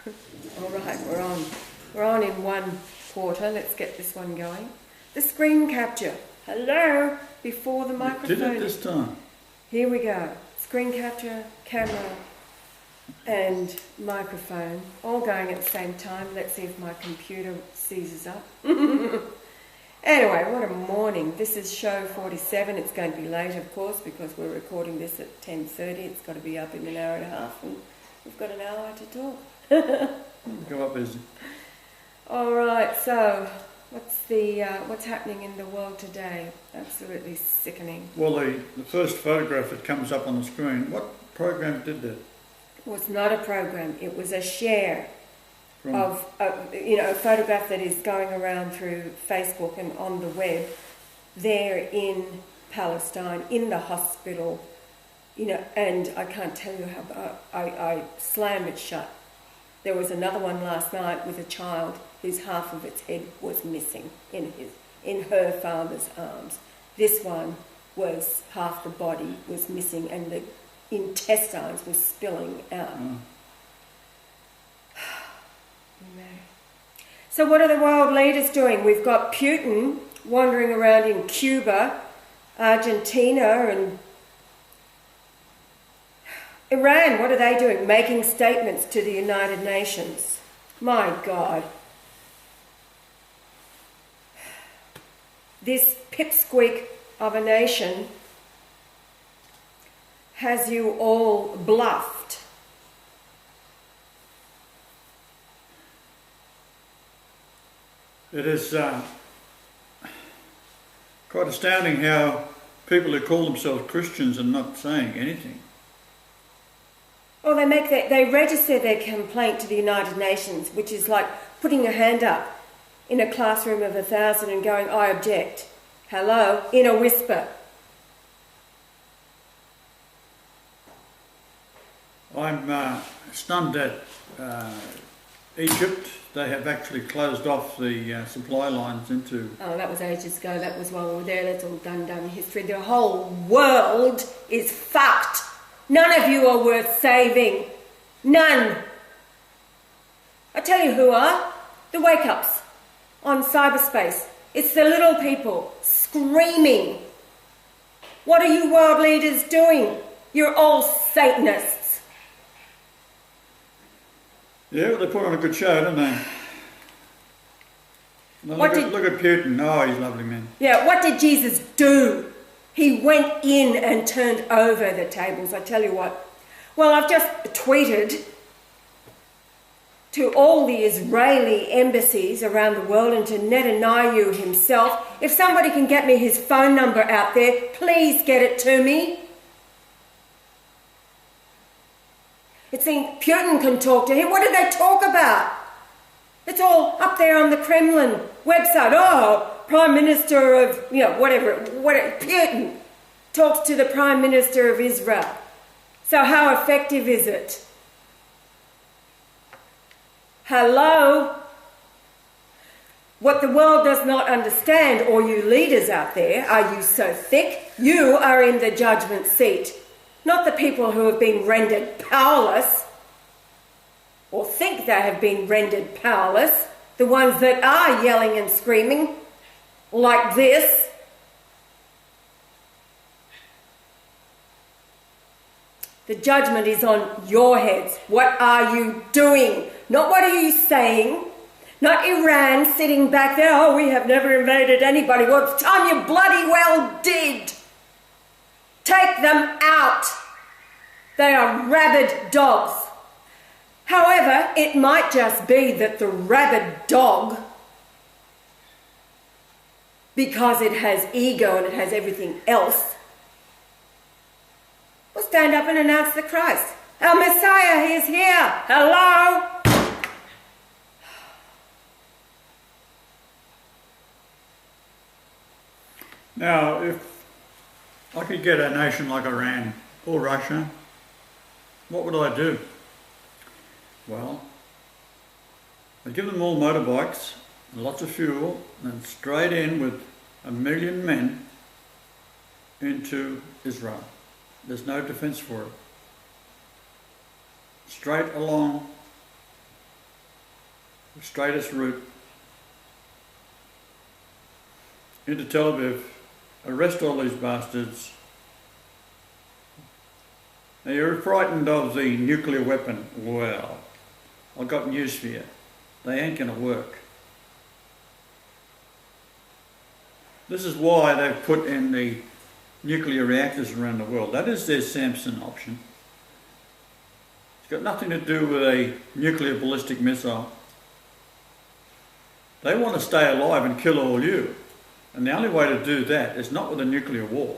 All right, we're on. We're on in one quarter. Let's get this one going. The screen capture. Hello, before the microphone. Did it this time? Here we go. Screen capture, camera, and microphone, all going at the same time. Let's see if my computer seizes up. Anyway, what a morning. This is show 47. It's going to be late, of course, because we're recording this at 10:30. It's got to be up in an hour and a half, and we've got an hour to talk. Go up, busy. All right, so what's happening in the world today? Absolutely sickening. Well, the first photograph that comes up on the screen, what program did that? It was not a program. It was a share of a photograph that is going around through Facebook and on the web. There in Palestine, in the hospital, and I can't tell you how I slammed it shut. There was another one last night with a child whose half of its head was missing in her father's arms. This one was half the body was missing and the intestines were spilling out. So what are the world leaders doing? We've got Putin wandering around in Cuba, Argentina, and Iran. What are they doing? Making statements to the United Nations. My God. This pipsqueak of a nation has you all bluffed. It is quite astounding how people who call themselves Christians are not saying anything. Well, they register their complaint to the United Nations, which is like putting your hand up in a classroom of 1,000 and going, I object. Hello, in a whisper. I'm stunned at Egypt. They have actually closed off the supply lines into... Oh, that was ages ago. That was while we were there. That's all done in history. The whole world is fucked. None of you are worth saving. None. I tell you who are. The wake-ups on cyberspace. It's the little people screaming. What are you world leaders doing? You're all Satanists. Yeah, well, they put on a good show, don't they? Look at Putin. Oh, he's a lovely man. Yeah, what did Jesus do? He went in and turned over the tables. I tell you what. Well, I've just tweeted to all the Israeli embassies around the world and to Netanyahu himself. If somebody can get me his phone number out there, please get it to me. It seems Putin can talk to him. What did they talk about? It's all up there on the Kremlin website. Oh, Prime Minister of, whatever, Putin talks to the Prime Minister of Israel. So how effective is it? Hello? What the world does not understand, or you leaders out there, are you so thick? You are in the judgment seat. Not the people who have been rendered powerless, or think they have been rendered powerless, the ones that are yelling and screaming like this. The judgment is on your heads. What are you doing? Not what are you saying. Not Iran sitting back there, oh, we have never invaded anybody. Well, it's time you bloody well did. Take them out. They are rabid dogs. However, it might just be that the rabid dog, because it has ego and it has everything else, will stand up and announce the Christ. Our Messiah, he is here. Hello? Now, if I could get a nation like Iran or Russia, what would I do? Well, I'd give them all motorbikes, lots of fuel, and straight in with 1 million men into Israel. There's no defence for it. Straight along the straightest route into Tel Aviv, arrest all these bastards. Now you're frightened of the nuclear weapon. Well, I've got news for you. They ain't going to work. This is why they've put in the nuclear reactors around the world. That is their Samson option. It's got nothing to do with a nuclear ballistic missile. They want to stay alive and kill all you. And the only way to do that is not with a nuclear war.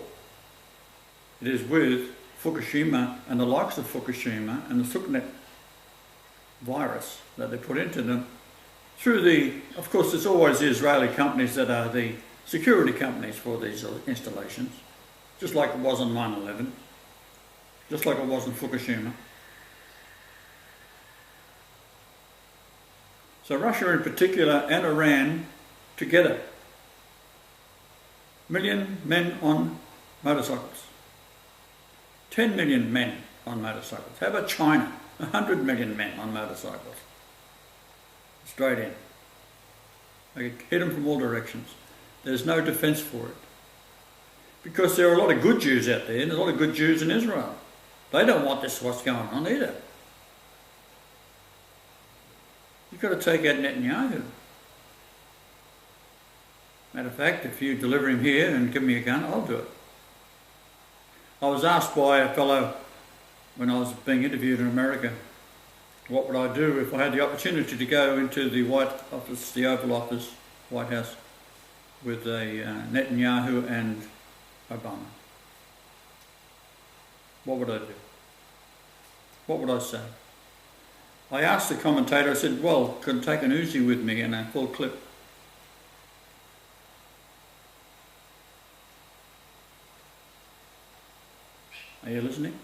It is with Fukushima and the likes of Fukushima and the Suknet virus that they put into them through the, of course there's always the Israeli companies that are the security companies for these installations, just like it was on 9/11, just like it was in Fukushima. So Russia in particular and Iran together, 1 million men on motorcycles, 10 million men on motorcycles. How about China? 100 million men on motorcycles. Straight in. They could hit them from all directions. There's no defence for it. Because there are a lot of good Jews out there, and there's a lot of good Jews in Israel. They don't want this what's going on either. You've got to take out Netanyahu. Matter of fact, if you deliver him here and give me a gun, I'll do it. I was asked by a fellow when I was being interviewed in America, what would I do if I had the opportunity to go into the White Office, the Oval Office, White House, with Netanyahu and Obama? What would I do? What would I say? I asked the commentator, I said, well, could I take an Uzi with me and a full clip? Are you listening?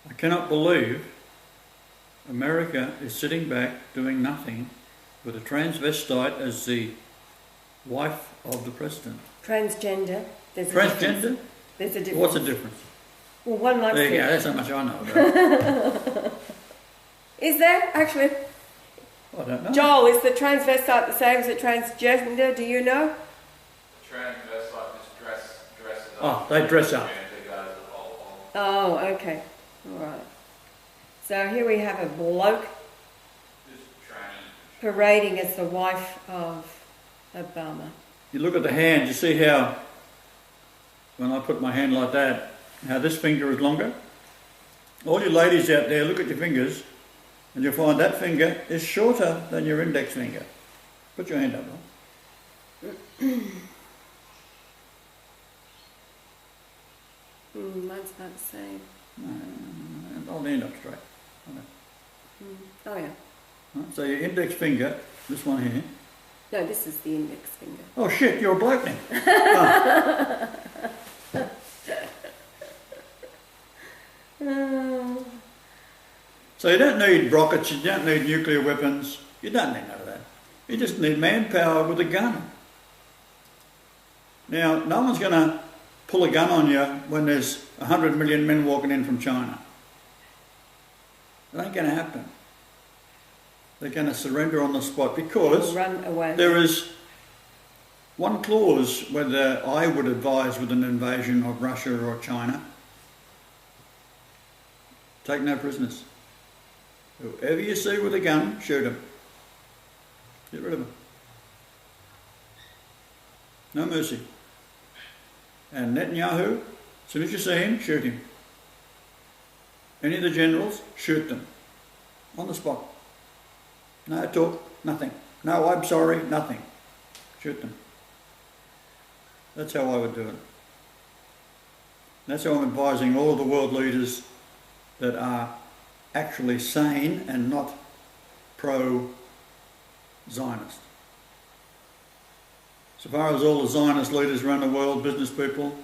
I cannot believe America is sitting back doing nothing with a transvestite as the wife of the president. Transgender. There's a Transgender? difference. There's a difference. What's the difference? Well, one likes There you to... go, that's how much I know about it. Is there actually? I don't know. Joel, is the transvestite the same as the transgender? Do you know? Transvestite just dresses up. Oh, they dress up. Oh, okay. All right. So here we have a bloke parading as the wife of Obama. You look at the hand, you see how, when I put my hand like that, how this finger is longer? All you ladies out there, look at your fingers, and you'll find that finger is shorter than your index finger. Put your hand up, Ron. Mine's about the same. No, hold the end up straight. Oh, yeah. Right, so your index finger, this one here. No, this is the index finger. Oh shit, you're a bloke now. Oh. So you don't need rockets, you don't need nuclear weapons, you don't need none of that. You just need manpower with a gun. Now, no one's going to pull a gun on you when there's 100 million men walking in from China. It ain't going to happen. They're going to surrender on the spot because run away. There is one clause whether I would advise with an invasion of Russia or China. Take no prisoners. Whoever you see with a gun, shoot him. Get rid of him. No mercy. And Netanyahu, as soon as you see him, shoot him. Any of the generals, shoot them. On the spot. No talk, nothing. No, I'm sorry, nothing. Shoot them. That's how I would do it. That's how I'm advising all of the world leaders that are actually sane and not pro-Zionist. So far as all the Zionist leaders around the world, business people,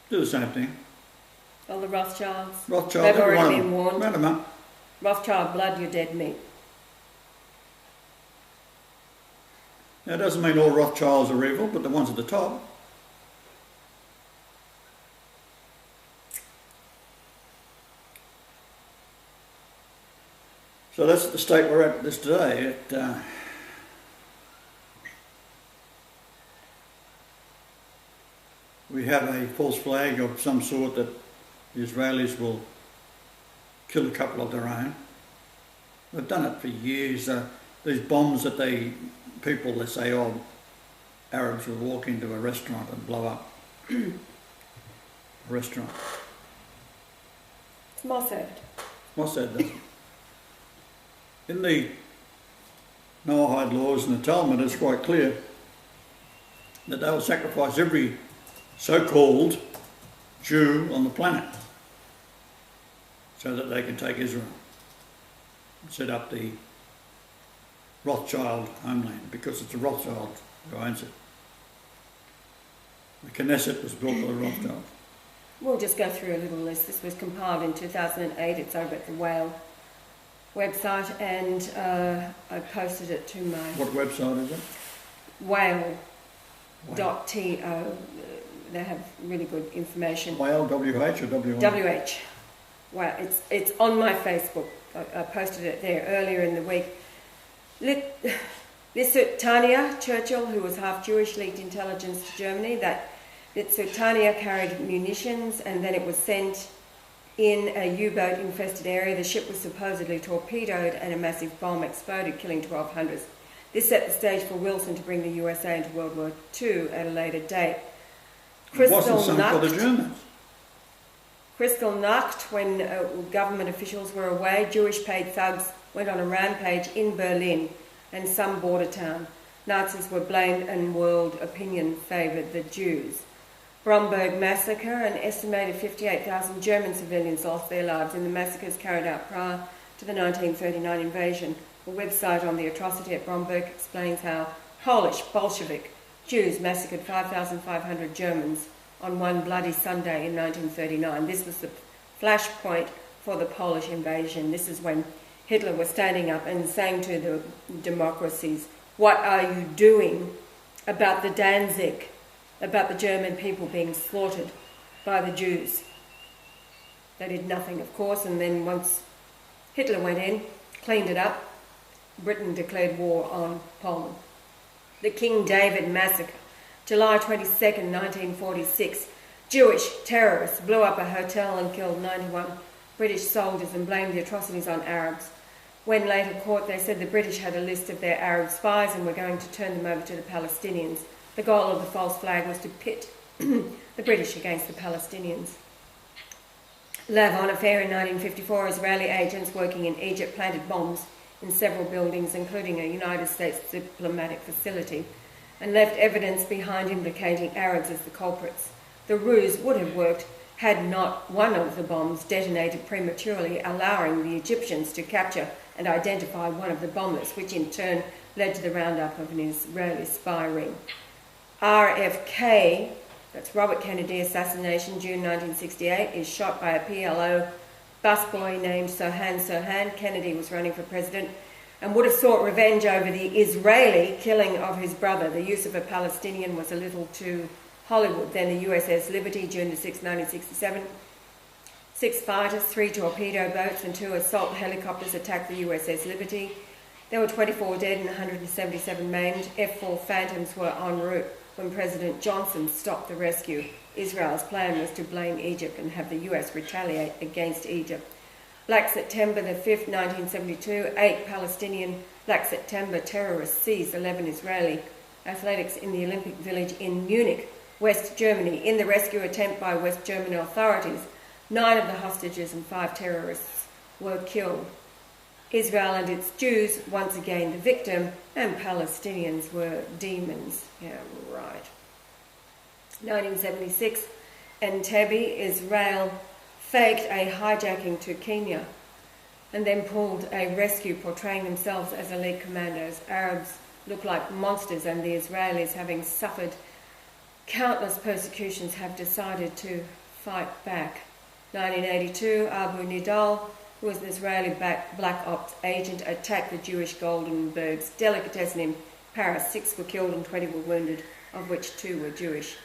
do the same thing. All the Rothschilds. Rothschild, they've already been warned. Round them up. Rothschild blood, you're dead meat. Now, it doesn't mean all Rothschilds are evil, but the ones at the top. So that's the state we're at this day. We have a false flag of some sort that the Israelis will kill a couple of their own. They've done it for years. These bombs that people say, oh, Arabs will walk into a restaurant and blow up a restaurant. It's Mossad. Mossad does it. In the Noahide laws and the Talmud, it's quite clear that they will sacrifice every so-called Jew on the planet so that they can take Israel and set up the Rothschild homeland, because it's the Rothschild who owns it. The Knesset was built by the Rothschild. We'll just go through a little list. This was compiled in 2008. It's over at the Whale website, and I posted it to my... What website is it? Whale.to. They have really good information. Whale, W-H or W-I? W-H. Well, it's on my Facebook. I posted it there earlier in the week. Lusitania Churchill, who was half Jewish, leaked intelligence to Germany that Lusitania carried munitions, and then it was sent in a U-boat infested area. The ship was supposedly torpedoed and a massive bomb exploded, killing 1,200. This set the stage for Wilson to bring the USA into World War II at a later date. Kristallnacht, when government officials were away, Jewish paid thugs went on a rampage in Berlin and some border town. Nazis were blamed and world opinion favoured the Jews. Bromberg massacre, an estimated 58,000 German civilians lost their lives in the massacres carried out prior to the 1939 invasion. A website on the atrocity at Bromberg explains how Polish Bolshevik Jews massacred 5,500 Germans on one bloody Sunday in 1939. This was the flashpoint for the Polish invasion. This is when Hitler was standing up and saying to the democracies, what are you doing about the Danzig, about the German people being slaughtered by the Jews? They did nothing, of course, and then once Hitler went in, cleaned it up, Britain declared war on Poland. The King David Massacre, July 22nd, 1946. Jewish terrorists blew up a hotel and killed 91 British soldiers and blamed the atrocities on Arabs. When later caught, they said the British had a list of their Arab spies and were going to turn them over to the Palestinians. The goal of the false flag was to pit the British against the Palestinians. Lavon affair in 1954, Israeli agents working in Egypt planted bombs in several buildings, including a United States diplomatic facility, and left evidence behind implicating Arabs as the culprits. The ruse would have worked had not one of the bombs detonated prematurely, allowing the Egyptians to capture and identify one of the bombers, which in turn led to the roundup of an Israeli spy ring. RFK, that's Robert Kennedy assassination, June 1968, is shot by a PLO busboy named Sirhan Sirhan. Kennedy was running for president and would have sought revenge over the Israeli killing of his brother. The use of a Palestinian was a little too Hollywood. Then the USS Liberty, June 6, 1967. 6 fighters, 3 torpedo boats and 2 assault helicopters attacked the USS Liberty. There were 24 dead and 177 maimed. F-4 Phantoms were en route when President Johnson stopped the rescue. Israel's plan was to blame Egypt and have the US retaliate against Egypt. Black September the 5th, 1972, 8 Palestinian Black September terrorists seized 11 Israeli athletics in the Olympic Village in Munich, West Germany. In the rescue attempt by West German authorities, 9 of the hostages and 5 terrorists were killed. Israel and its Jews, once again the victim, and Palestinians were demons. Yeah, right. 1976, Entebbe, Israel faked a hijacking to Kenya and then pulled a rescue portraying themselves as elite commandos. Arabs look like monsters, and the Israelis, having suffered countless persecutions, have decided to fight back. 1982, Abu Nidal, who was an Israeli black ops agent, attacked the Jewish Goldenberg's delicatessen in Paris. 6 were killed and 20 were wounded, of which 2 were Jewish.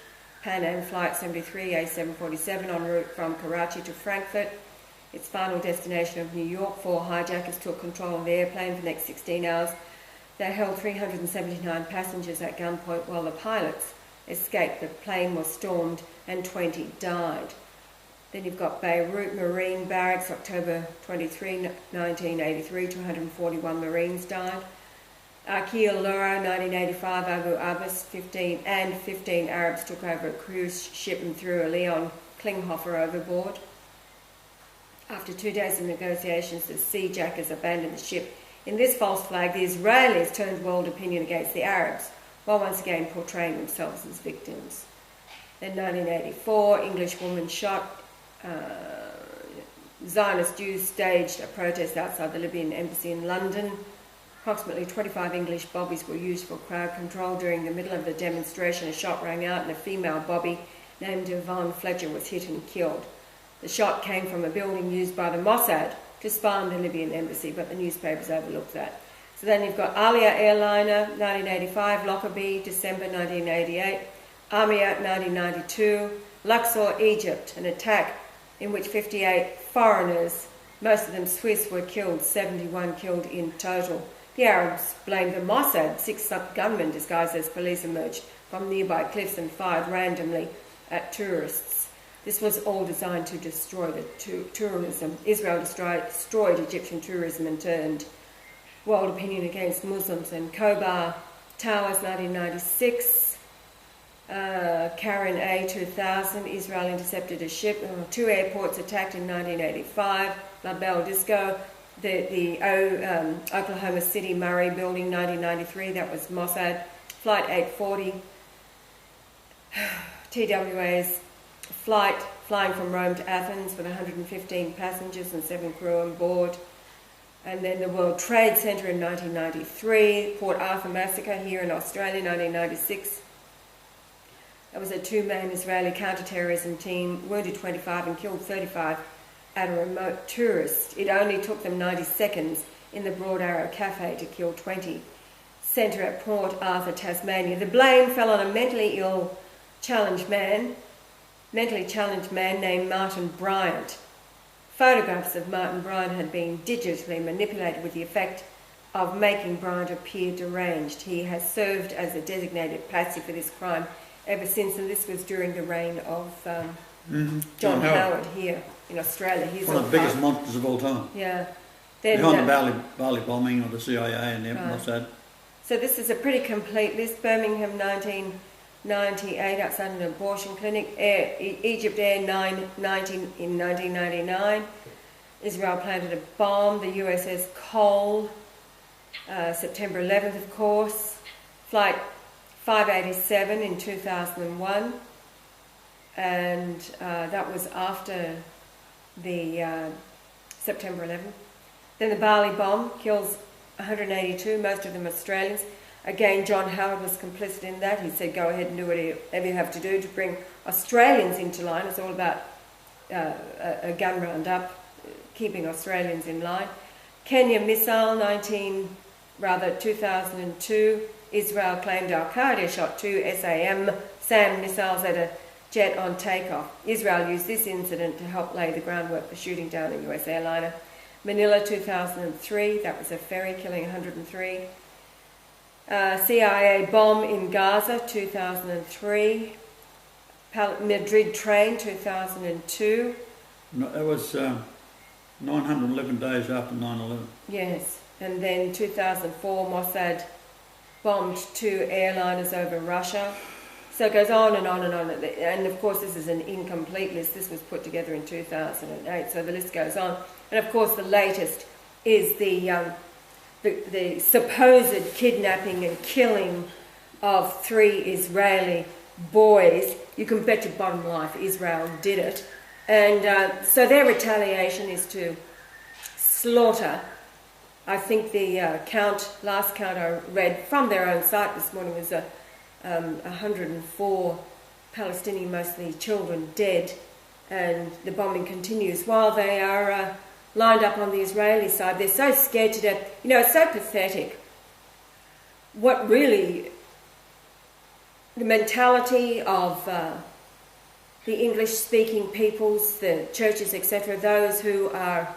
Pan Am Flight 73, A747, en route from Karachi to Frankfurt. its final destination of New York. 4 hijackers took control of the airplane for the next 16 hours. They held 379 passengers at gunpoint while the pilots escaped. The plane was stormed and 20 died. Then you've got Beirut Marine Barracks, October 23, 1983, 241 Marines died. Akil Lura, 1985, Abu Abbas, 15 Arabs took over a cruise ship and threw a Leon Klinghoffer overboard. After 2 days of negotiations, the seajackers abandoned the ship. In this false flag, the Israelis turned world opinion against the Arabs, while once again portraying themselves as victims. Then 1984, English woman shot. Zionist Jews staged a protest outside the Libyan embassy in London. Approximately 25 English bobbies were used for crowd control. During the middle of the demonstration, a shot rang out and a female bobby named Yvonne Fletcher was hit and killed. The shot came from a building used by the Mossad to spy on the Libyan embassy, but the newspapers overlooked that. So then you've got Alia Airliner, 1985, Lockerbie, December 1988, Amia, 1992, Luxor, Egypt, an attack in which 58 foreigners, most of them Swiss, were killed, 71 killed in total. The Arabs blamed the Mossad. 6 gunmen disguised as police emerged from nearby cliffs and fired randomly at tourists. This was all designed to destroy the tourism. Israel destroyed Egyptian tourism and turned world opinion against Muslims. And Khobar Towers, 1996. Karen A, 2000. Israel intercepted a ship. 2 airports attacked in 1985. La Belle Disco. The Oklahoma City Murray building, 1993. That was Mossad. Flight 840. TWA's flight flying from Rome to Athens with 115 passengers and 7 crew on board. And then the World Trade Center in 1993, Port Arthur massacre here in Australia, 1996. That was a 2-man Israeli counter-terrorism team, wounded 25 and killed 35 at a remote tourist. It only took them 90 seconds in the Broad Arrow Cafe to kill 20. Centre at Port Arthur, Tasmania. The blame fell on a mentally challenged man named Martin Bryant. Photographs of Martin Bryant had been digitally manipulated with the effect of making Bryant appear deranged. He has served as a designated patsy for this crime ever since, and this was during the reign of John Howard here in Australia. He's one of the biggest monsters of all time. Yeah. Then, behind the Bali bombing of the CIA and the Mossad. So this is a pretty complete list. Birmingham, 1998, outside an abortion clinic. Egypt Air 990 in 1999. Israel planted a bomb. The USS Cole, September 11th, of course. Flight 587 in 2001. And that was after the September 11th. Then the Bali bomb kills 182, most of them Australians. Again, John Howard was complicit in that. He said, go ahead and do whatever you have to do to bring Australians into line. It's all about a gun round-up, keeping Australians in line. Kenya missile, 2002. Israel claimed Al-Qaeda shot 2 SAM missiles at a jet on takeoff. Israel used this incident to help lay the groundwork for shooting down a US airliner. Manila, 2003. That was a ferry killing 103. CIA bomb in Gaza, 2003. Madrid train, 2002. No, that was 911 days after 9/11. Yes, and then 2004, Mossad bombed 2 airliners over Russia. So it goes on and on and on. And of course, this is an incomplete list. This was put together in 2008, so the list goes on. And of course, the latest is the supposed kidnapping and killing of 3 Israeli boys. You can bet your bottom life Israel did it. And so their retaliation is to slaughter. I think the last count I read from their own site this morning was 104 Palestinian, mostly children, dead. And the bombing continues while they are lined up on the Israeli side. They're so scared to death. You know, it's so pathetic. What really, the mentality of the English-speaking peoples, the churches, etc., those who are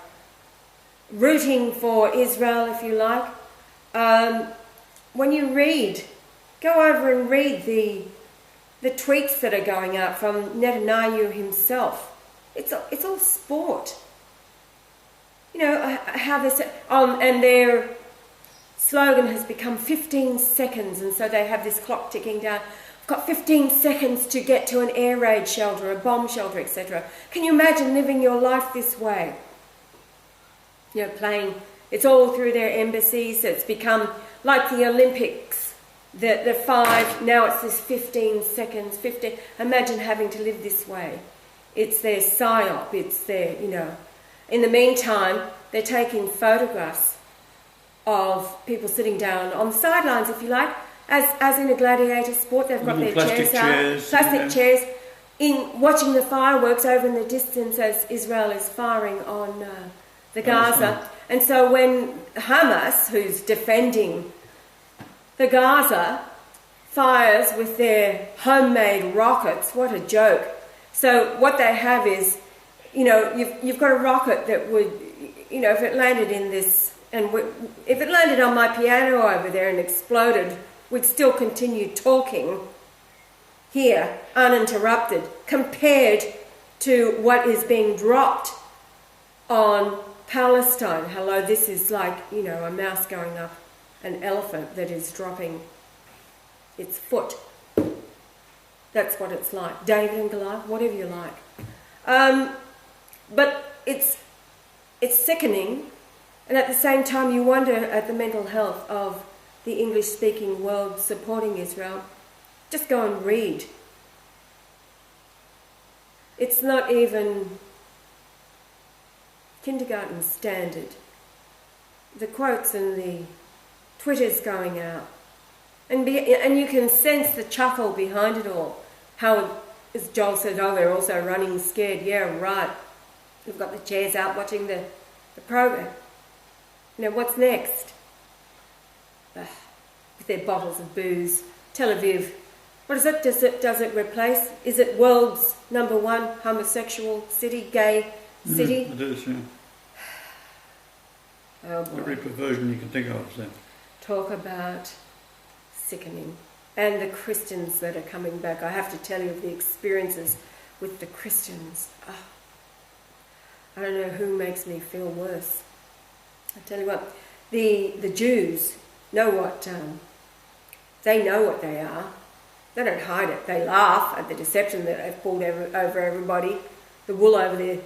rooting for Israel, if you like, when you read, go over and read the tweets that are going out from Netanyahu himself. It's all sport. You know, how they say, and their slogan has become 15 seconds, and so they have this clock ticking down. I've got 15 seconds to get to an air raid shelter, a bomb shelter, etc. Can you imagine living your life this way? You know, playing, it's all through their embassies, so it's become like the Olympics, the 5, now it's this 15 seconds, 15, imagine having to live this way. It's their psyop, it's their, you know. In the meantime, they're taking photographs of people sitting down on the sidelines, if you like, as in a gladiator sport. They've got their chairs out, plastic chairs, in watching the fireworks over in the distance as Israel is firing on the Gaza. And so when Hamas, who's defending the Gaza, fires with their homemade rockets, what a joke. So what they have is, you know, you've got a rocket that would, you know, if it landed in this, and if it landed on my piano over there and exploded, we'd still continue talking here, uninterrupted, compared to what is being dropped on Palestine. Hello, this is like, you know, a mouse going up an elephant that is dropping its foot. That's what it's like. David and Goliath, whatever you like. But it's sickening, and at the same time you wonder at the mental health of the English-speaking world supporting Israel. Just go and read. It's not even kindergarten standard. The quotes and the Twitters going out. And you can sense the chuckle behind it all. How, as Joel said, oh, they're also running scared. Yeah, right. We've got the chairs out watching the program. You know, what's next? With their bottles of booze. Tel Aviv. What is it? Does it replace? Is it world's #1 homosexual city, gay city? It is, yeah. Oh boy. Every perversion you can think of is there. Talk about sickening. And the Christians that are coming back. I have to tell you of the experiences with the Christians. Oh, I don't know who makes me feel worse. I tell you what, the Jews know what, they know what they are. They don't hide it. They laugh at the deception that they've pulled over everybody, the wool over their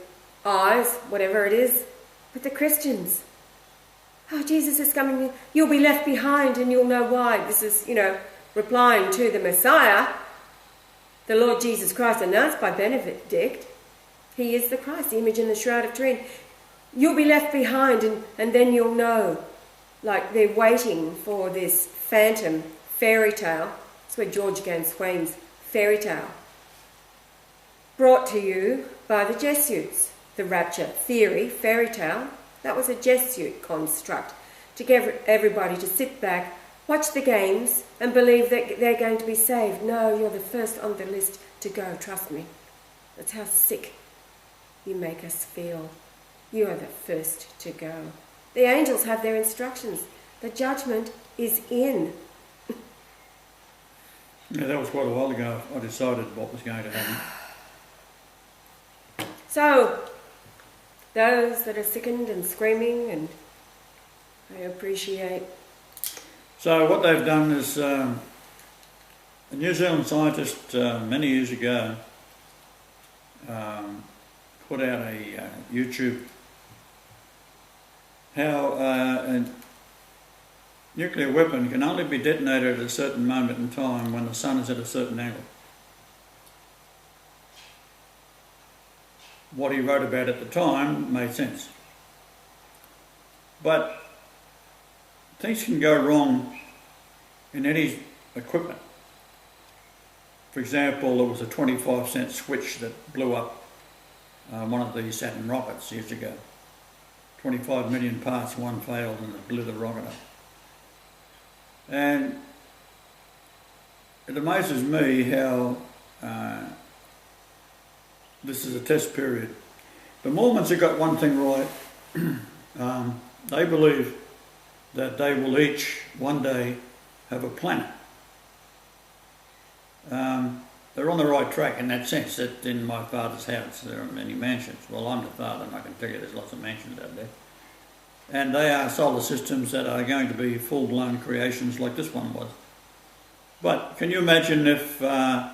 eyes, whatever it is. But the Christians, oh, Jesus is coming, you'll be left behind and you'll know why. This is, you know, replying to the Messiah, the Lord Jesus Christ, announced by Benedict. He is the Christ, the image in the Shroud of Turin. You'll be left behind and then you'll know. Like they're waiting for this phantom fairy tale. That's where George Gaines Swain's fairy tale. Brought to you by the Jesuits. The rapture theory, fairy tale, that was a Jesuit construct to get everybody to sit back, watch the games and believe that they're going to be saved. No, you're the first on the list to go, trust me. That's how sick you make us feel. You are the first to go. The angels have their instructions. The judgment is in. Yeah, that was quite a while ago. I decided what was going to happen. So, those that are sickened and screaming, and I appreciate. So what they've done is a New Zealand scientist many years ago put out a YouTube how a nuclear weapon can only be detonated at a certain moment in time when the sun is at a certain angle. What he wrote about at the time made sense. But things can go wrong in any equipment. For example, there was a 25-cent switch that blew up one of the Saturn rockets years ago. 25 million parts, one failed and it blew the rocket up. And it amazes me how this is a test period. The Mormons have got one thing right. They believe that they will each one day have a planet. They're on the right track in that sense, that in my father's house there are many mansions. Well, I'm the father and I can tell you there's lots of mansions out there. And they are solar systems that are going to be full-blown creations like this one was. But can you imagine if the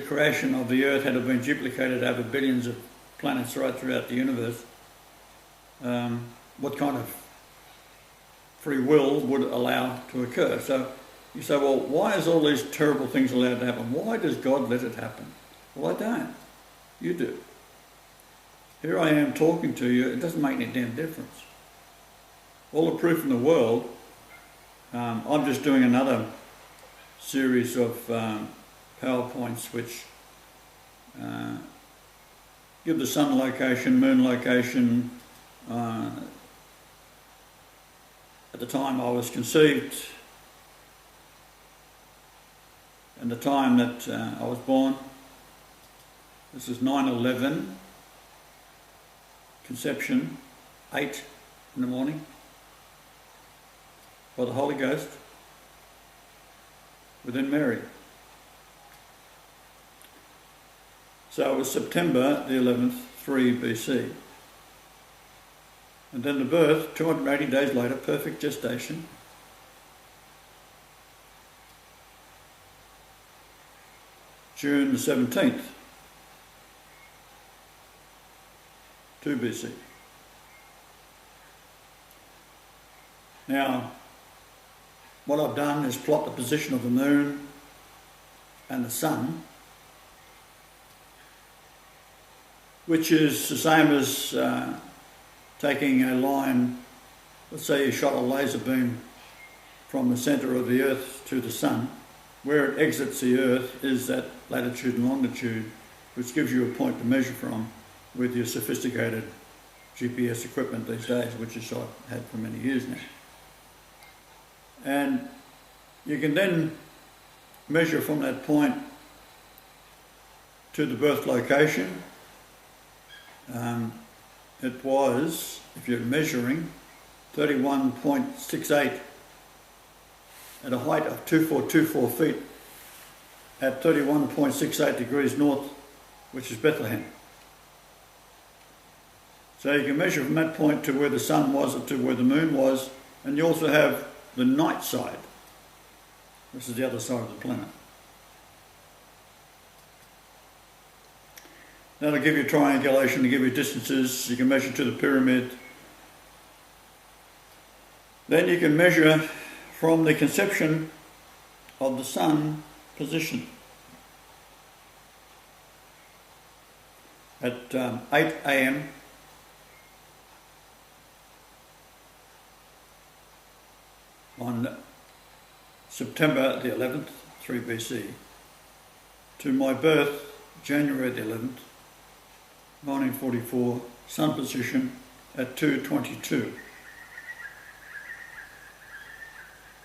creation of the Earth had been duplicated over billions of planets right throughout the universe? What kind of free will would allow to occur? So you say, well, why is all these terrible things allowed to happen? Why does God let it happen? Well, I don't. You do. Here I am talking to you. It doesn't make any damn difference. All the proof in the world. I'm just doing another series of PowerPoints which give the sun location, moon location. At the time I was conceived and the time that I was born. This is 9/11, conception, 8 in the morning, by the Holy Ghost, within Mary. So it was September the 11th, 3 BC. And then the birth, 280 days later, perfect gestation. June the 17th, 2 BC. Now, what I've done is plot the position of the moon and the sun, which is the same as taking a line. Let's say you shot a laser beam from the centre of the Earth to the sun. Where it exits the Earth is that latitude and longitude, which gives you a point to measure from with your sophisticated GPS equipment these days, which is I've had for many years now. And you can then measure from that point to the birth location. It was, if you're measuring, 31.68 at a height of 2424 feet at 31.68 degrees north, which is Bethlehem. So you can measure from that point to where the sun was or to where the moon was, and you also have the night side. This is the other side of the planet. That'll give you triangulation, to give you distances. You can measure to the pyramid. Then you can measure from the conception of the sun position. At 8 a.m. on September the 11th, 3 BC, to my birth, January the 11th, 1944, sun position at 2:22.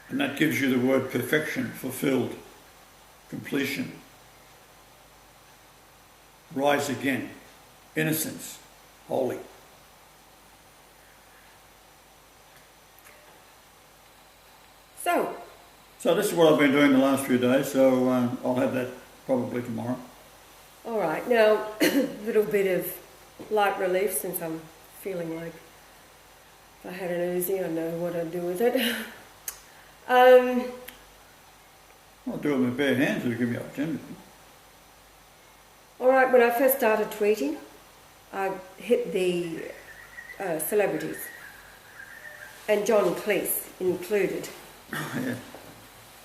And that gives you the word perfection, fulfilled, completion, rise again, innocence, holy. So this is what I've been doing the last few days, so I'll have that probably tomorrow. All right, now a little bit of light relief, since I'm feeling like if I had an Uzi, I know what I'd do with it. I'll do it with my bare hands if you give me opportunity. All right, when I first started tweeting, I hit the celebrities, and John Cleese included. Oh, yeah.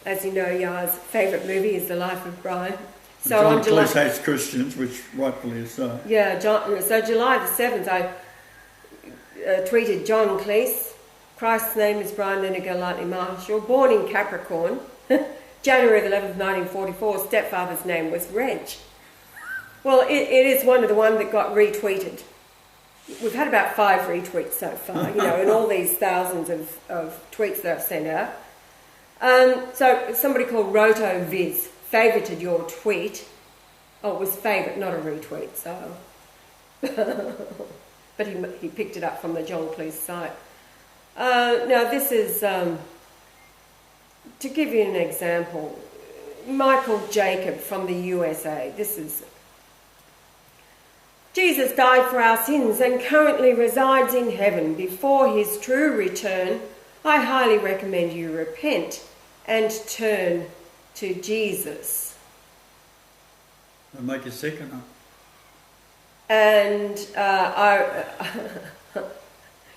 As you know, Yah's favourite movie is The Life of Brian. So John Cleese hates Christians, which rightfully is so. Yeah, so July the 7th, I tweeted John Cleese. Christ's name is Brian Leonard Golightly Marshall, born in Capricorn, January 11th, 1944. Stepfather's name was Reg. Well, it is one of the ones that got retweeted. We've had about 5 retweets so far, in all these thousands of tweets that I've sent out. So somebody called RotoViz favorited your tweet Oh, it was favourite, not a retweet, so... but he picked it up from the John Cleese site. Now this is, to give you an example, Michael Jacob from the USA. This is, Jesus died for our sins and currently resides in heaven. Before his true return, I highly recommend you repent and turn to Jesus. It'll make you sick or not? And I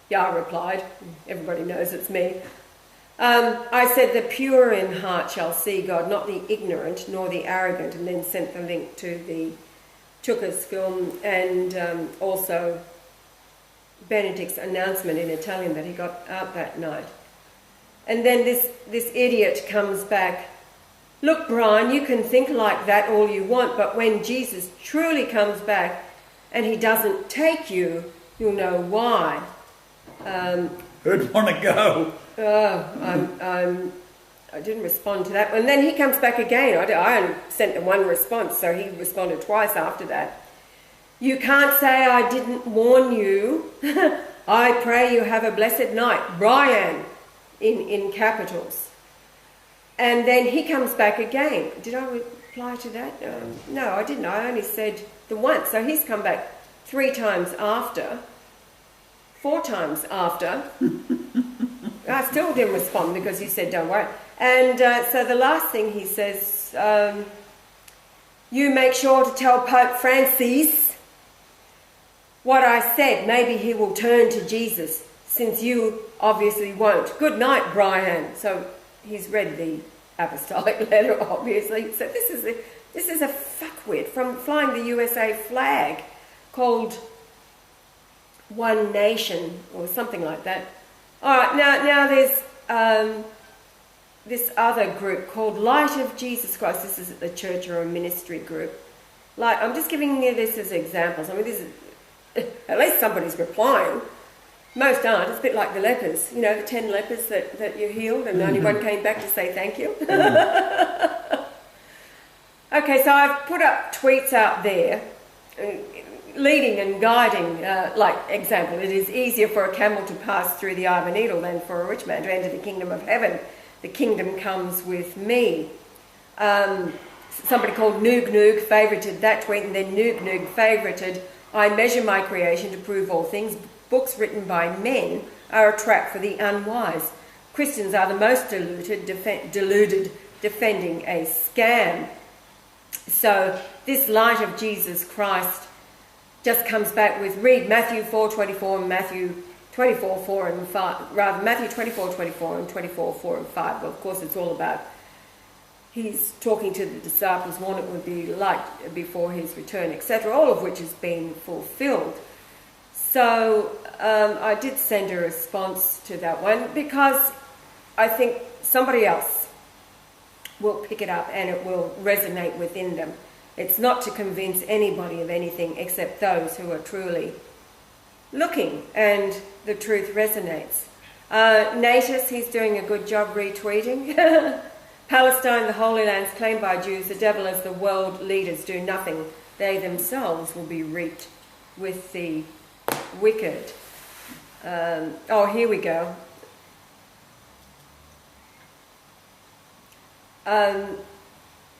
replied, everybody knows it's me. I said, the pure in heart shall see God, not the ignorant nor the arrogant, and then sent the link to the Chukas film and also Benedict's announcement in Italian that he got out that night. And then this idiot comes back, look, Brian, you can think like that all you want, but when Jesus truly comes back and he doesn't take you, you'll know why. Who'd want to go? I didn't respond to that. And then he comes back again. I only sent him one response, so he responded twice after that. You can't say I didn't warn you. I pray you have a blessed night. Brian, in capitals. And then he comes back again. Did I reply to that? No, I didn't. I only said the once. So he's come back 3 times after. 4 times after. I still didn't respond because he said, don't worry. And so the last thing he says, you make sure to tell Pope Francis what I said. Maybe he will turn to Jesus, since you obviously won't. Good night, Brian. So he's read the Apostolic letter, obviously. So this is a fuckwit from flying the USA flag called One Nation or something like that. All right, now there's this other group called Light of Jesus Christ. This is a church or a ministry group. I'm just giving you this as examples. I mean, this is at least somebody's replying. Most aren't. It's a bit like the lepers. You know, the 10 lepers that you healed and only one came back to say thank you. Okay, so I've put up tweets out there leading and guiding, like example, it is easier for a camel to pass through the eye of a needle than for a rich man to enter the kingdom of heaven. The kingdom comes with me. Somebody called Noog Noog favorited that tweet, and then Noog Noog favorited, I measure my creation to prove all things. Books written by men are a trap for the unwise. Christians are the most deluded, defending a scam. So this Light of Jesus Christ just comes back with, read Matthew 4:24 and Matthew 24:4 and 5, rather Matthew 24:24 and 24:4 and 5. Well, of course, it's all about, he's talking to the disciples what it would be like before his return, etc., all of which has been fulfilled. So I did send a response to that one because I think somebody else will pick it up and it will resonate within them. It's not to convince anybody of anything except those who are truly looking, and the truth resonates. Natus, he's doing a good job retweeting. Palestine, the Holy Lands claimed by Jews, the devil as the world leaders do nothing. They themselves will be reaped with the wicked. Here we go.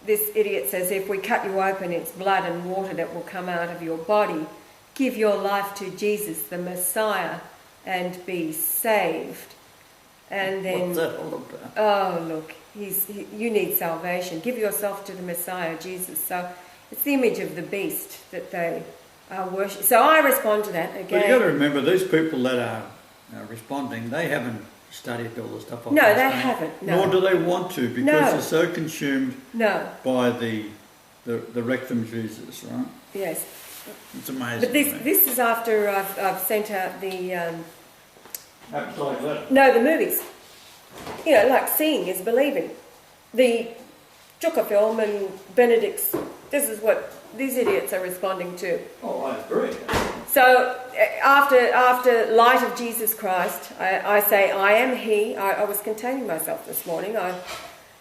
This idiot says, if we cut you open, it's blood and water that will come out of your body. Give your life to Jesus, the Messiah, and be saved. And then, what's that all about? Oh, look, you need salvation. Give yourself to the Messiah, Jesus. So it's the image of the beast that they are worshipping. So I respond to that again. But you've got to remember, these people that are responding, they haven't studied all the stuff. No, they haven't. No. Nor do they want to, because they're so consumed by the rectum Jesus, right? Yes. It's amazing. But this is after I've sent out the Apostolic letter. No, the movies. You know, like seeing is believing. The Chuka film and Benedict's. This is what these idiots are responding to. Oh, I agree. So after Light of Jesus Christ, I say, I am He. I was containing myself this morning. I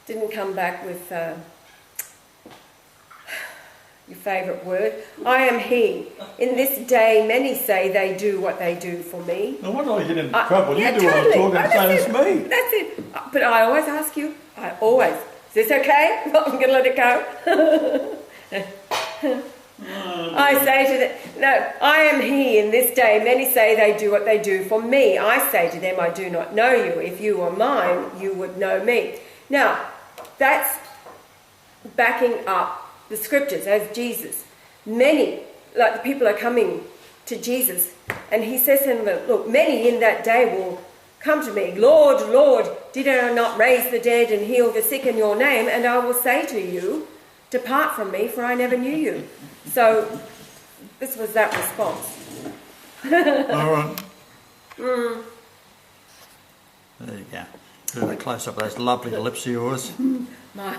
didn't come back with, your favourite word. I am he. In this day, many say they do what they do for me. No wonder I get into trouble. Yeah, You do totally. what I'm talking, it's me. That's it. But I always ask you, is this okay? I'm going to let it go. I say to them, no, I am he in this day. Many say they do what they do for me. I say to them, I do not know you. If you were mine, you would know me. Now, that's backing up the scriptures as Jesus. Many, like the people are coming to Jesus, and he says to them, look, many in that day will come to me, Lord, Lord, did I not raise the dead and heal the sick in your name? And I will say to you, depart from me, for I never knew you. So this was that response. All right. There you go. Do a close-up of those lovely lips of yours. My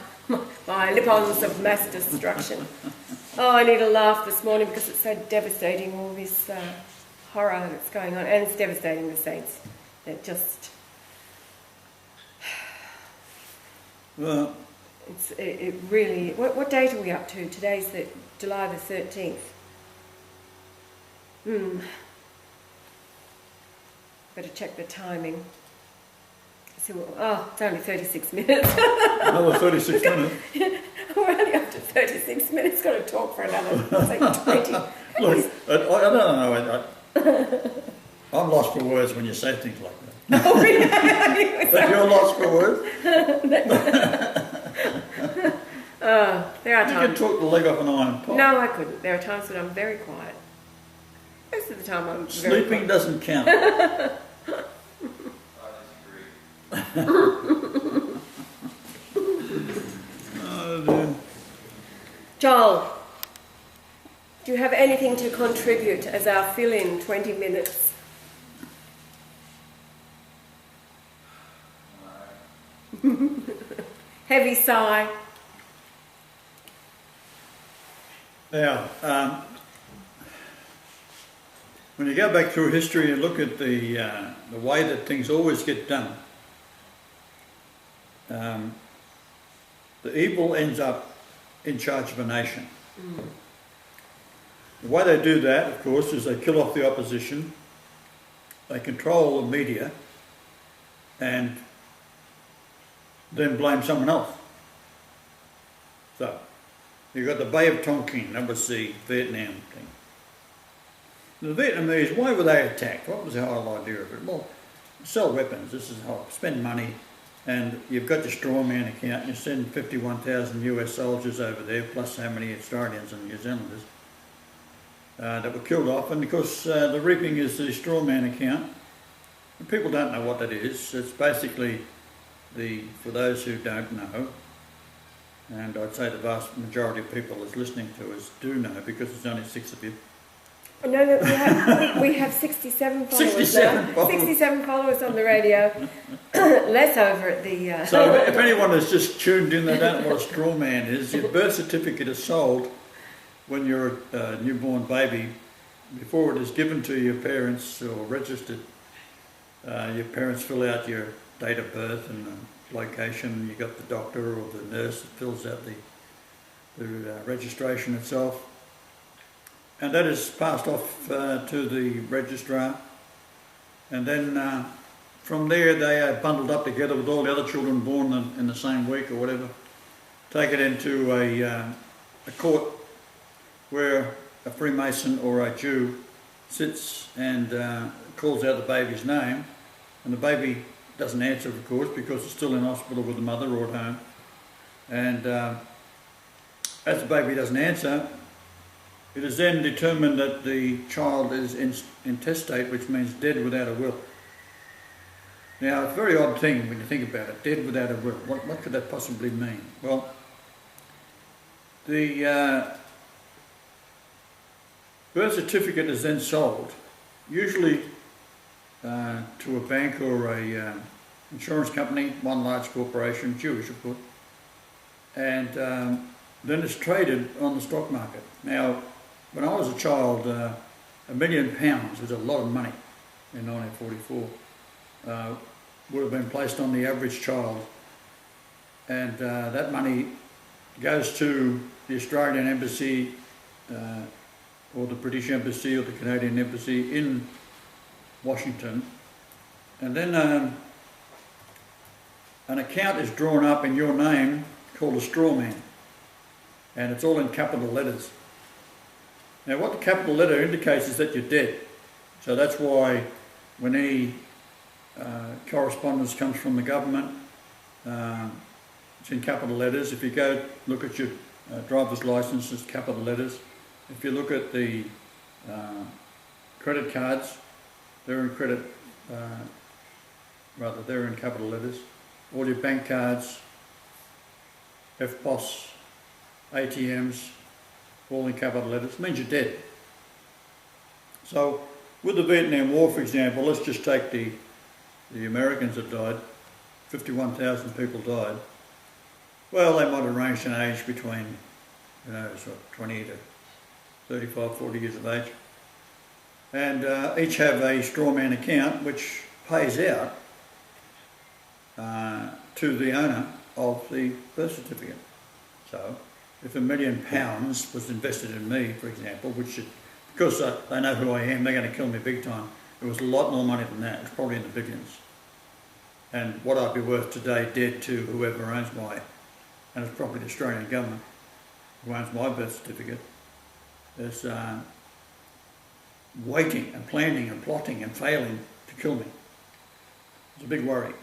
lip-ons of mass destruction. Oh, I need a laugh this morning because it's so devastating, all this horror that's going on. And it's devastating the saints. They're just... Well... It really... What date are we up to? Today's July the 13th. Better check the timing. So, it's only 36 minutes. Another 36 minutes? We're only up to 36 minutes. Got to talk for another, like 20. Look, I don't know. I'm lost for words when you say things like that. Oh, really? But you're lost for words? There are You times. can talk the leg off an iron pot. No, I couldn't. There are times when I'm very quiet. Most of the time I'm very Sleeping quiet. doesn't count. I disagree. Oh, dear. Joel, do you have anything to contribute as our fill-in 20 minutes? Heavy sigh. Now, when you go back through history and look at the way that things always get done, the evil ends up in charge of a nation. The way they do that, of course, is they kill off the opposition, they control the media, and then blame someone else. So, you've got the Bay of Tonkin, that was the Vietnam thing. The Vietnamese, why were they attacked? What was the whole idea of it? Well, sell weapons, this is how, spend money, and you've got your straw man account, and you send 51,000 US soldiers over there, plus how many Australians and New Zealanders that were killed off, and of course the reaping is the straw man account. And people don't know what that is. It's basically for those who don't know, and I'd say the vast majority of people that's listening to us do know, because there's only 6 of you. No, we have 67 followers 67 now. followers. 67 followers on the radio. Less over at the... So if anyone has just tuned in, they don't know what a straw man is. Your birth certificate is sold when you're a newborn baby. Before it is given to your parents or registered, your parents fill out your date of birth and the location. You got the doctor or the nurse that fills out the registration itself. And that is passed off to the registrar, and then from there they are bundled up together with all the other children born in the same week or whatever, take it into a court where a Freemason or a Jew sits and calls out the baby's name, and the baby doesn't answer, of course, because it's still in hospital with the mother or at home, and as the baby doesn't answer, it is then determined that the child is intestate, which means dead without a will. Now, it's a very odd thing when you think about it, dead without a will. What could that possibly mean? Well, the birth certificate is then sold, usually to a bank or a insurance company, one large corporation, Jewish of course, and then it's traded on the stock market. Now, when I was a child, £1 million was a lot of money in 1944. Would have been placed on the average child, and that money goes to the Australian Embassy or the British Embassy or the Canadian Embassy in Washington, and then an account is drawn up in your name called a straw man, and it's all in capital letters. Now what the capital letter indicates is that you're dead. So that's why when any correspondence comes from the government, it's in capital letters. If you go look at your driver's license, it's capital letters. If you look at the credit cards, they're in they're in capital letters. All your bank cards, FPOS, ATMs, all in capital letters. It means you're dead. So with the Vietnam War, for example, let's just take the Americans that died. 51,000 people died. Well, they might have ranged in age between, 20 to 35, 40 years of age. And each have a strawman account which pays out to the owner of the birth certificate. So if £1 million was invested in me, for example, because they know who I am, they're going to kill me big time. It was a lot more money than that. It's probably in the billions. And what I'd be worth today, dead to whoever owns and it's probably the Australian government who owns my birth certificate, is waiting and planning and plotting and failing to kill me. It's a big worry.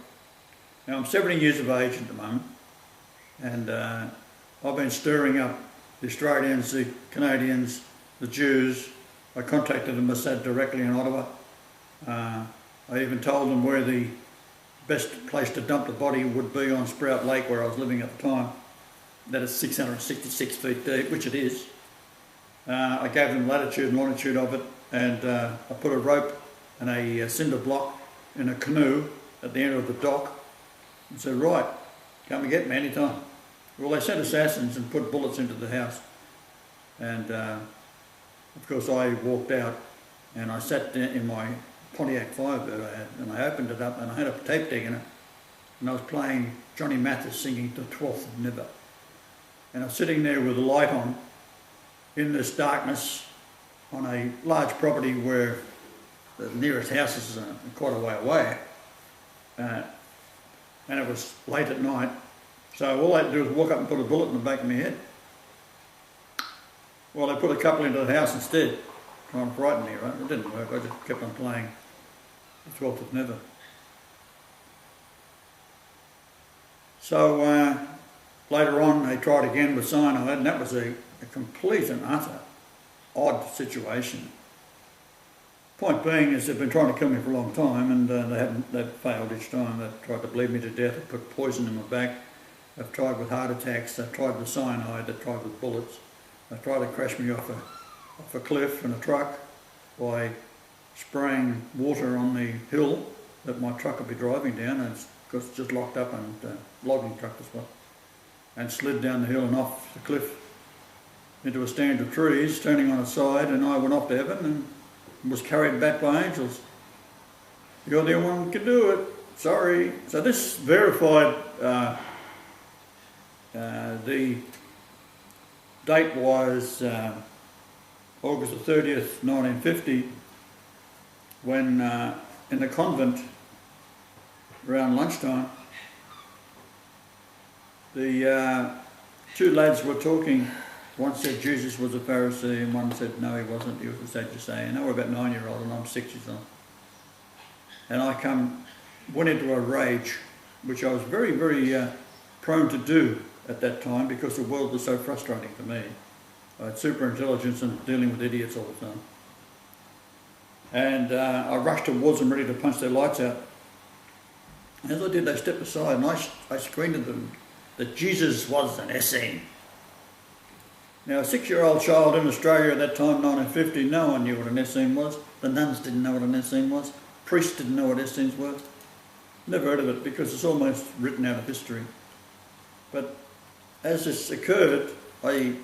Now I'm 70 years of age at the moment, and I've been stirring up the Australians, the Canadians, the Jews. I contacted them, I said, directly in Ottawa. I even told them where the best place to dump the body would be on Sprout Lake, where I was living at the time. That is 666 feet deep, which it is. I gave them latitude and longitude of it, and I put a rope and a cinder block in a canoe at the end of the dock and said, right, come and get me anytime. Well, they sent assassins and put bullets into the house. And of course I walked out and I sat down in my Pontiac Firebird I had, and I opened it up and I had a tape deck in it, and I was playing Johnny Mathis singing The 12th of Never. And I was sitting there with the light on in this darkness on a large property where the nearest house is quite a way away, and it was late at night, so all I had to do was walk up and put a bullet in the back of my head. Well, they put a couple into the house instead, trying to frighten me, right? It didn't work. I just kept on playing The 12th of Never. So later on they tried again with cyanide, and that was a complete and utter odd situation. Point being is they've been trying to kill me for a long time, and they've failed each time. They've tried to bleed me to death, they've put poison in my back, they've tried with heart attacks, they've tried with cyanide, they've tried with bullets. They tried to crash me off a cliff in a truck by spraying water on the hill that my truck would be driving down, and it's just locked up, and logging truck as well, and slid down the hill and off the cliff into a stand of trees, turning on its side, and I went off to heaven and was carried back by angels. You're the only one who can do it. Sorry. So this verified the date was August the 30th, 1950, when in the convent around lunchtime, the two lads were talking. One said Jesus was a Pharisee, and one said no, he wasn't, he was a Sadducean. They were about 9-year-old and I'm 6 years old. And I went into a rage, which I was very, very prone to do at that time, because the world was so frustrating for me. I had super intelligence and dealing with idiots all the time. And I rushed towards them, ready to punch their lights out. As I did, they stepped aside, and I screamed at them that Jesus was an Essene. Now, a 6-year-old child in Australia at that time, 1950, no one knew what an Essene was. The nuns didn't know what an Essene was. Priests didn't know what Essenes were. Never heard of it, because it's almost written out of history. But as this occurred, I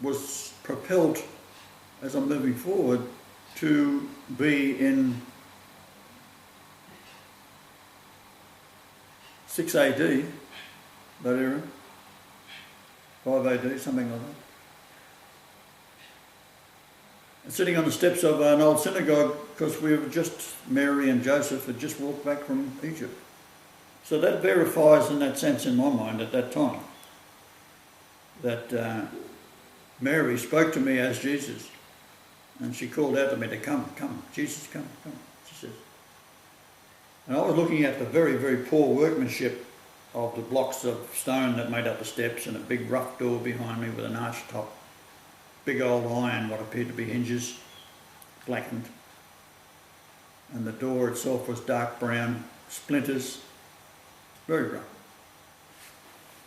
was propelled, as I'm moving forward, to be in 6 AD, that era, 5 AD, something like that. sitting on the steps of an old synagogue because we were just, Mary and Joseph had just walked back from Egypt. So that verifies in that sense in my mind at that time that Mary spoke to me as Jesus, and she called out to me to come, Jesus, come, she says. And I was looking at the very, very poor workmanship of the blocks of stone that made up the steps and a big rough door behind me with an arched top, big old iron, what appeared to be hinges, blackened. And the door itself was dark brown, splinters, very rough.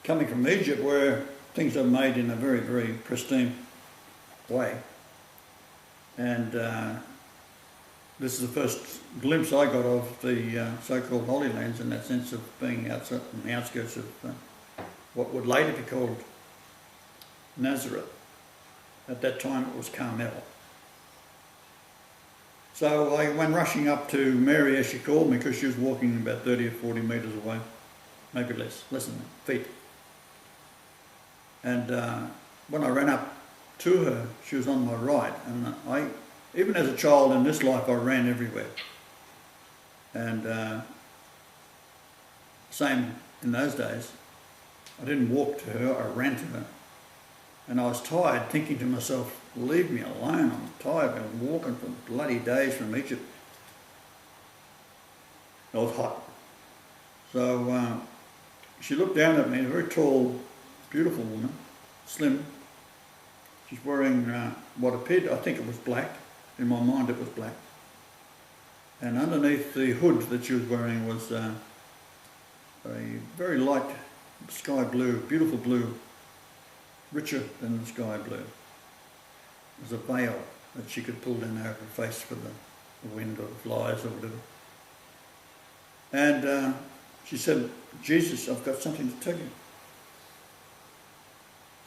Coming from Egypt where things are made in a very, very pristine way. And this is the first glimpse I got of the so-called Holy Lands in that sense of being outside on the outskirts of what would later be called Nazareth. At that time it was Carmel. So I went rushing up to Mary as she called me because she was walking about 30 or 40 metres away, maybe less than that, feet. And when I ran up to her, she was on my right, and even as a child in this life, I ran everywhere. And same in those days, I didn't walk to her, I ran to her. And I was tired, thinking to myself, leave me alone, I'm tired, I've been walking for bloody days from Egypt. It was hot. So she looked down at me, a very tall, beautiful woman, slim. She's wearing what appeared, I think it was black. In my mind it was black. And underneath the hood that she was wearing was a very light sky blue, beautiful blue, richer than the sky blue. It was a veil that she could pull down over her face for the wind or the flies or whatever. And she said, Jesus, I've got something to tell you.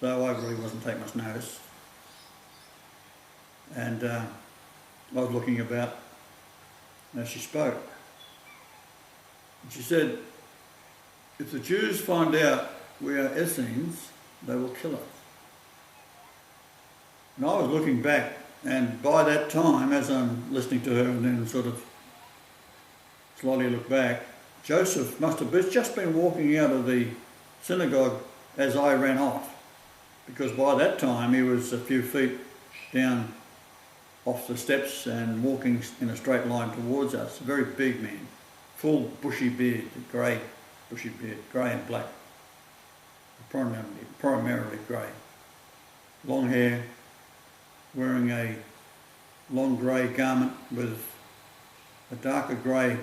So I really wasn't taking much notice. And I was looking about as she spoke. And she said, if the Jews find out we are Essenes, they will kill us. And I was looking back, and by that time, as I'm listening to her and then sort of slowly look back, Joseph must have just been walking out of the synagogue as I ran off, because by that time he was a few feet down off the steps and walking in a straight line towards us. A very big man, full bushy beard, grey bushy beard, grey and black, primarily grey. Long hair, wearing a long grey garment with a darker grey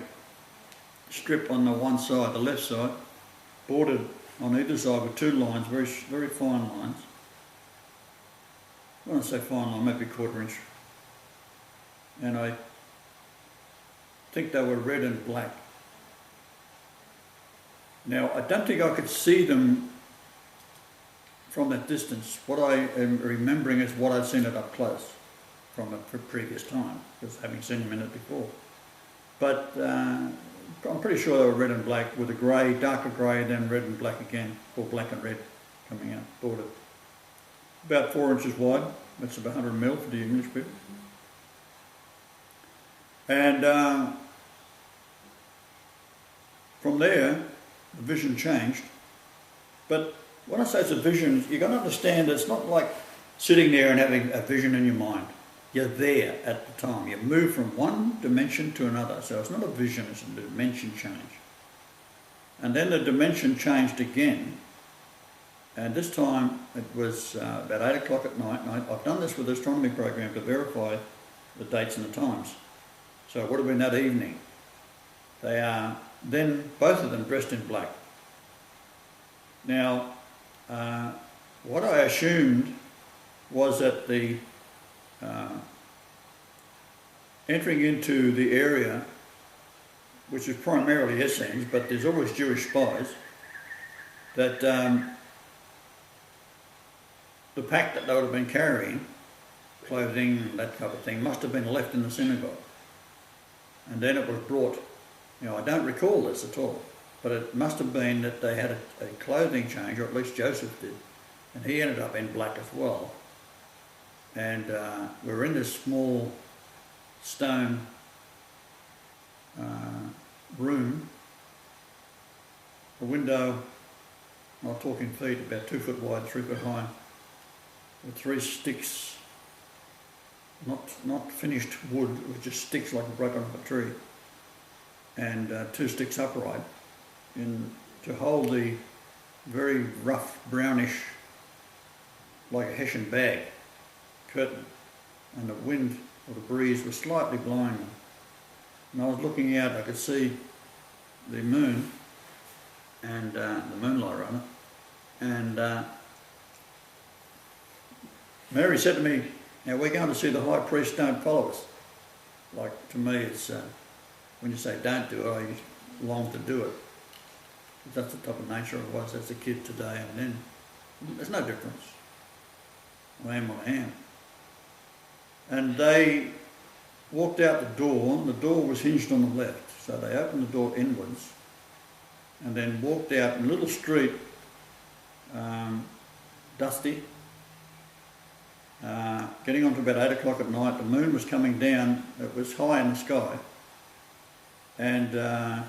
strip on the one side, the left side, bordered on either side with two lines, very, very fine lines. When I say fine line, maybe quarter inch. And I think they were red and black. Now, I don't think I could see them from that distance. What I am remembering is what I'd seen it up close from a previous time, because having seen them in it before. But I'm pretty sure they were red and black with a grey, darker grey, then red and black again, or black and red coming out, bordered. About 4 inches wide, that's about 100 mil for the English people. And from there, the vision changed. But when I say it's a vision, you've got to understand it's not like sitting there and having a vision in your mind. You're there at the time. You move from one dimension to another. So it's not a vision, it's a dimension change. And then the dimension changed again. And this time it was about 8 o'clock at night. And I've done this with the astronomy program to verify the dates and the times. So it would have been that evening. They are then, both of them, dressed in black. Now, what I assumed was that the entering into the area, which is primarily Essenes, but there's always Jewish spies, that the pack that they would have been carrying, clothing, that type of thing, must have been left in the synagogue. And then it was brought. Now, I don't recall this at all, but it must have been that they had a clothing change, or at least Joseph did, and he ended up in black as well. And we were in this small stone room, a window, not talking feet, about 2 foot wide, 3 foot high, with 3 sticks, not finished wood, it was just sticks like broken off a tree, and 2 sticks upright, to hold the very rough brownish, like a Hessian bag, curtain, and the wind or the breeze was slightly blowing them. And I was looking out, I could see the moon and the moonlight on it, and Mary said to me, "Now we're going to see the high priest, don't follow us." Like, to me, it's when you say don't do it, I long to do it. That's the type of nature I was as a kid today, and then there's no difference. I am what I am. And they walked out the door, and the door was hinged on the left, so they opened the door inwards and then walked out in a little street, dusty, getting on to about 8 o'clock at night. The moon was coming down, it was high in the sky, and the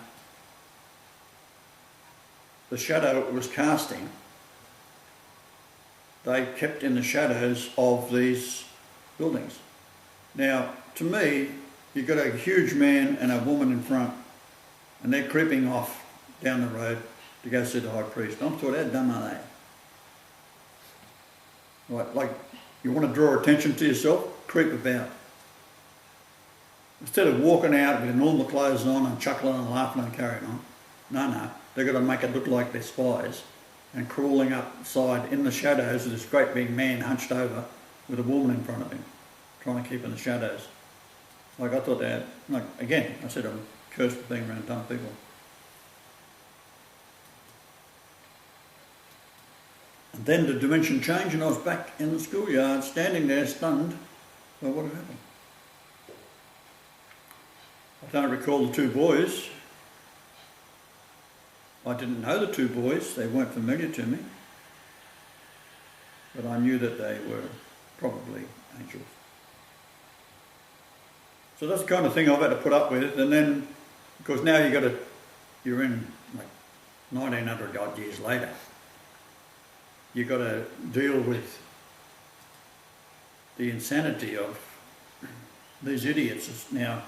shadow it was casting, they kept in the shadows of these buildings. Now, to me, you've got a huge man and a woman in front, and they're creeping off down the road to go see the high priest. I thought, how dumb are they? Like you want to draw attention to yourself, creep about. Instead of walking out with normal clothes on and chuckling and laughing and carrying on, no, they've got to make it look like they're spies and crawling upside in the shadows of this great big man hunched over with a woman in front of him, trying to keep in the shadows. Like, I thought that, like, again, I said I'm cursed for being around dumb people. And then the dimension changed and I was back in the schoolyard, standing there stunned by what had happened. I don't recall the 2 boys. I didn't know the 2 boys, they weren't familiar to me, but I knew that they were probably angels. So that's the kind of thing I've had to put up with, and then, because now you're in like 1900 odd years later, you've got to deal with the insanity of these idiots. Now,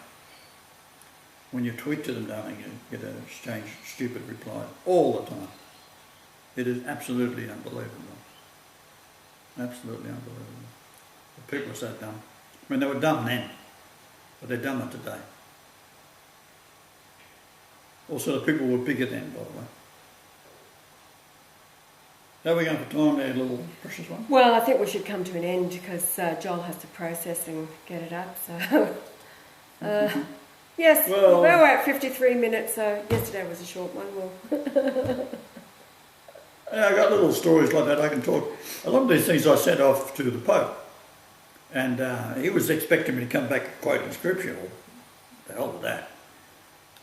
when you tweet to them, darling, you get a strange, stupid reply all the time. It is absolutely unbelievable. Absolutely unbelievable. The people are so dumb. I mean, they were dumb then, but they're dumber today. Also, the people were bigger then, by the way. How are we going for time there, little precious one? Well, I think we should come to an end because Joel has to process and get it up. So, yes, well, we're at 53 minutes, so yesterday was a short one. Yeah, I got little stories like that I can talk. A lot of these things I sent off to the Pope, and he was expecting me to come back quoting scripture. Well, the hell with that.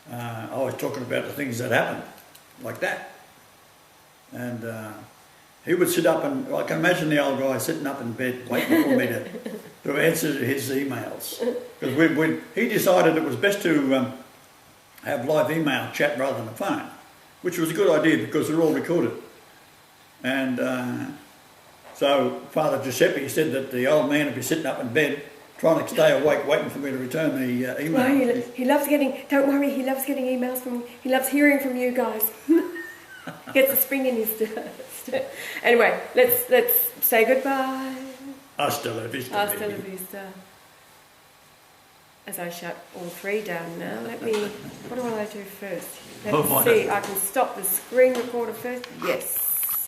I was talking about the things that happened, like that. And he would sit up, and I can imagine the old guy sitting up in bed waiting for me to answer his emails. Because he decided it was best to have live email chat rather than a phone, which was a good idea because they're all recorded. And so Father Giuseppe said that the old man would be sitting up in bed trying to stay awake, waiting for me to return the email. Well, he loves getting, don't worry, he loves getting emails from, he loves hearing from you guys. Gets a spring in his step. Anyway, let's say goodbye. Hasta la vista. Hasta la vista. As I shut all 3 down now, what do I do first? Let's see, I can stop the screen recorder first. Yes.